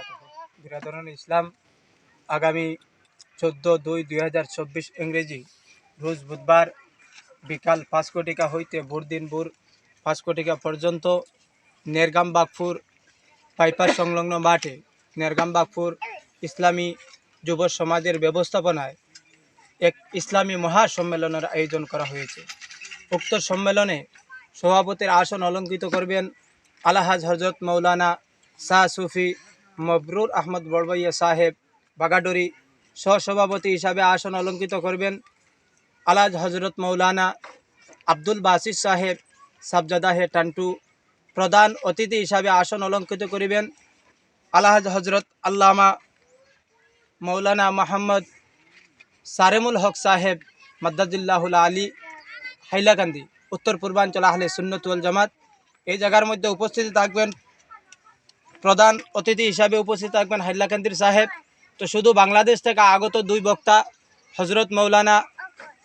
বারাকাতুহু। বিরাদরান ইসলাম, আগামী 14/2/2024 ইংরেজি রোজ বুধবার বিকাল 5 কোটিকা হইতে ভোরদিন ভোর 5 কোটিকা পর্যন্ত নেরগাম বাগফুর পাইপার সংলগ্ন মাঠে নেরগাম বাগফুর ইসলামী যুব সমাজের ব্যবস্থাপনায় এক ইসলামী মহাসম্মেলনের আয়োজন করা হয়েছে। উক্ত সম্মেলনে সভাপতির আসন অলঙ্কৃত করবেন আলহাজ হজরত মৌলানা শাহ সুফি মবরুর আহমদ বড়বইয়া সাহেব বাগাডরি। সহসভাপতি হিসাবে আসন অলঙ্কৃত করবেন আলহাজ হজরত মৌলানা আব্দুল বাসির সাহেব সাবজাদাহে টান্টু। প্রধান অতিথি হিসাবে আসন অলঙ্কৃত করিবেন আলহাজ হজরত আল্লামা মৌলানা মোহাম্মদ সারেমুল হক সাহেব মাদ্দাজিল্লাহুল আলী, হাইলাকান্দি, উত্তর পূর্বাঞ্চল আহলে সুন্নত ওয়াল জামাত। এই জায়গার মধ্যে উপস্থিত থাকবেন, প্রধান অতিথি হিসাবে উপস্থিত থাকবেন হাইলাকান্দির সাহেব। তো শুধু বাংলাদেশ থেকে আগত দুই বক্তা হজরত মৌলানা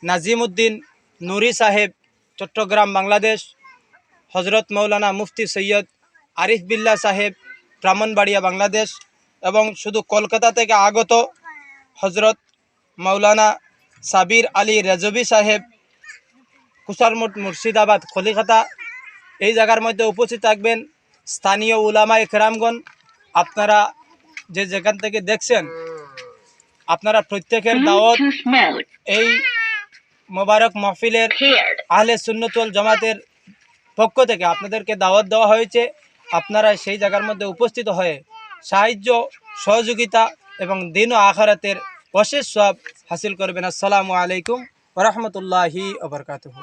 নাজিমউদ্দিন নুরি সাহেব চট্টগ্রাম বাংলাদেশ, হজরত মৌলানা মুফতি সৈয়দ আরিফ বিল্লাহ সাহেব ব্রাহ্মণবাড়িয়া বাংলাদেশ, এবং শুধু কলকাতা থেকে আগত হজরত মৌলানা সাবির আলী রেজবি সাহেব কুসারমুট মুর্শিদাবাদ কলিকাতা। এই জায়গার মধ্যে উপস্থিত থাকবেন স্থানীয় উলামা ইকরামগণ। আপনারা যে যেখান থেকে দেখছেন, আপনারা প্রত্যেকের দাওয়াত এই মোবারক মাহফিলের আহলে সুন্নাত ওয়াল জামাতের পক্ষ থেকে আপনাদেরকে দাওয়াত দেওয়া হয়েছে। আপনারা সেই জায়গার মধ্যে উপস্থিত হয়ে সাহায্য সহযোগিতা এবং দিন ও আখিরাতের অশেষ সওয়াব হাসিল করবেন। আসসালামু আলাইকুম ওয়া রাহমাতুল্লাহি ওয়া বারাকাতুহু।